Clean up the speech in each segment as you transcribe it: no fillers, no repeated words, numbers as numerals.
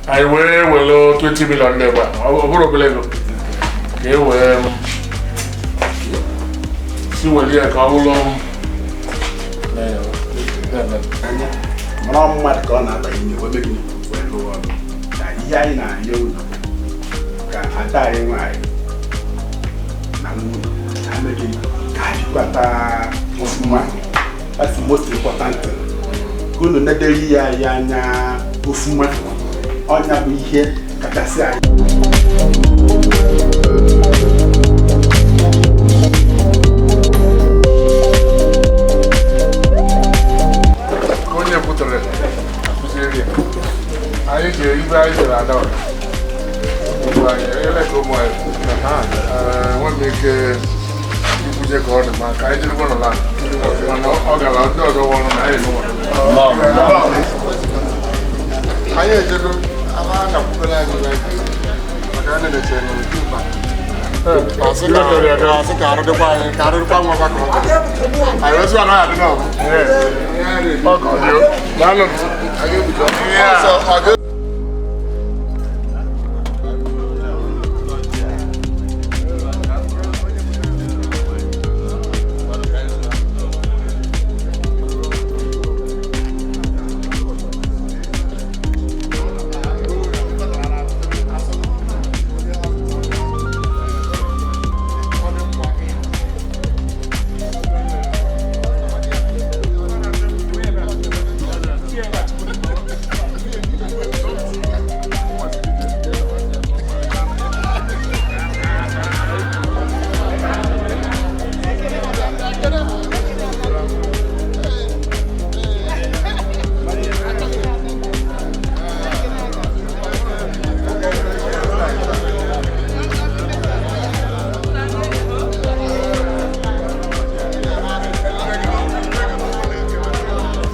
I will 20 million never. Okay, well, see what you are calling. I'm not going to be able to do it. I that's the most important thing. Go to Nederia, Ufuma, on your be here, Katasa. I think you guys are done. ele ka ụmụ anyị nwanne ike ikwuje ka ọ dị ma ka anyị jiri gwanụ la mana ọ gara ndị ọzọ wọrụ na anyị anyị ejego ama a na-akwụkwere anyị maka anyị na-eche n'otu mkpa asị ka arụ dịkwa anyị ka arụ dịkwa nwa gbakọ anyị wezi anaghị adị n'ọgụ ọkọ dị daalụ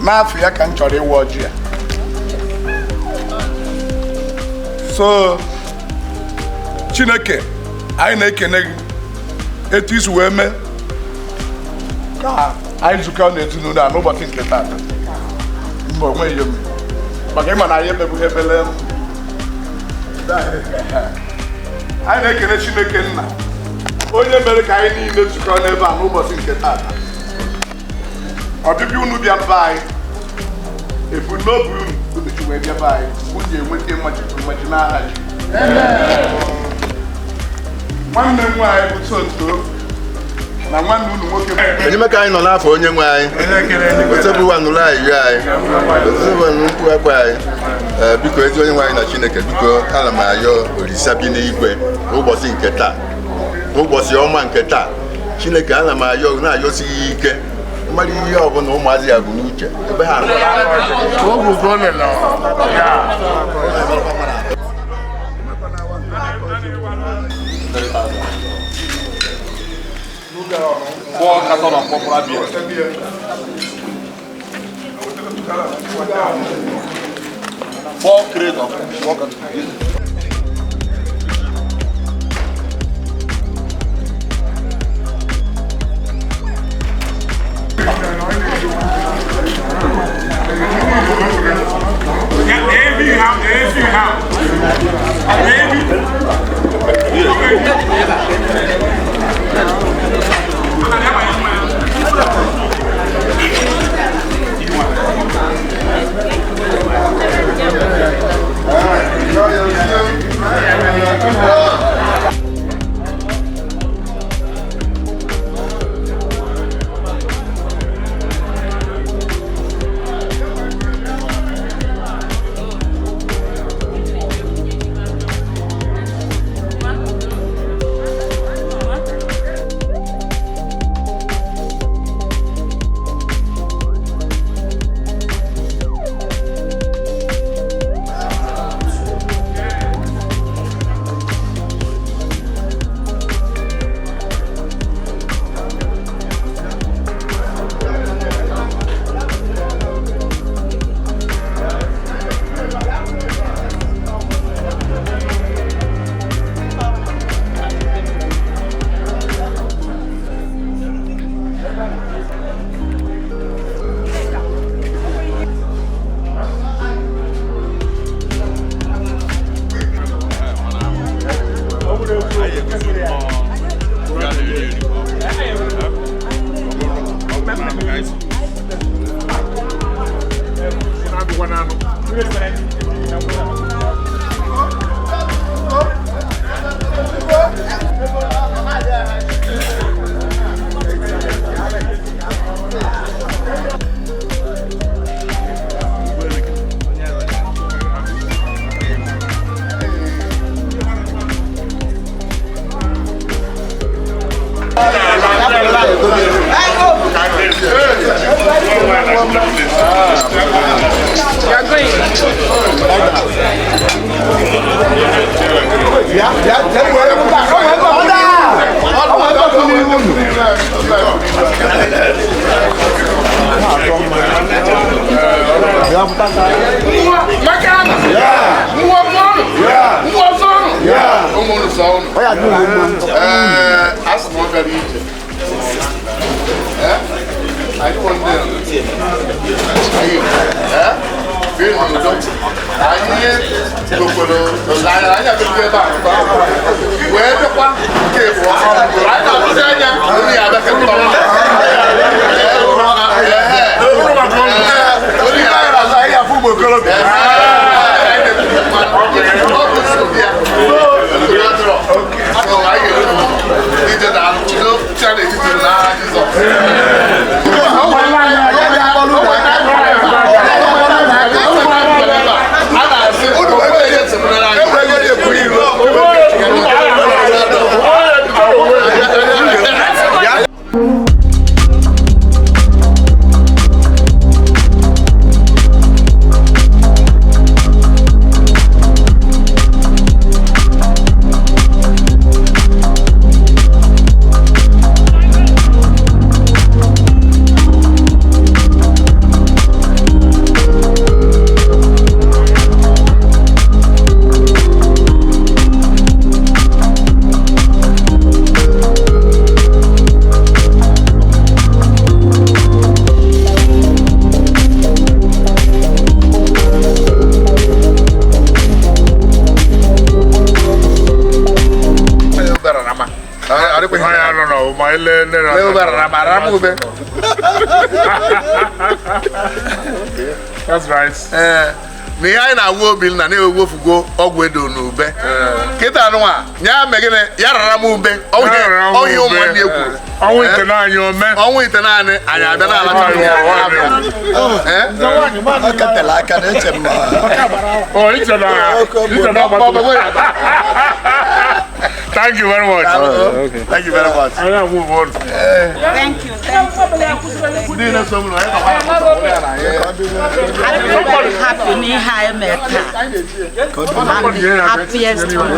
n'afọ ya ka m chọrọ ịwa ọjị ya so Chineke anyị na-ekene gị etu isi wee mee ka anyị zukọ n'ezinụlọ a n'ụbọchị nke taata mba onwe ihe m maka ịma na anyị emebughị ebele anyị na-ekene Chineke nna onye mere ka anyị niile zukọ n'ebe a n'ụbọchị nke taata ọbịbịa unu bịa mba anyị ebumnobi unu ji wee bịa be anyị unu ga-enweta mmaji n'aha ji nwanne m nwaanyị bụ Somto na nwanne unu nwoke enyemaka anyị nọ n'afọ onye nwe anyị otebuwa nụrụ anyị anyị otebuwa nkwụ akwa anyị biko ezi onye nwe anyị na Chineke biko ana m ayọ olisa bi n'igwe ụbọchị nke taa ụbọchị ọma nke taa Chineke ana m ayọ na-ayọsighị ike mmadụ ihe ọbụla ụmụazị ya bụ n'uche ebe ha You're going. That's right. Na ihe anyị na-agwa obi na na-ewefugo ọgwụ edo n'ube kịta anụnwa ya megide ya rara m ube ọhịa ụmụnne ekwuru ọnwụ ite naanị anyị abịa n'ala Thank you very much. Okay. Thank you very much. I will move on. Thank you. Everybody happy. Happiest one.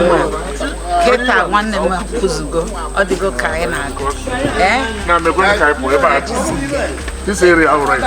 Keta one name kuzugo. Odigo kaina. Eh? Na me going to kai po e ba. This area all right.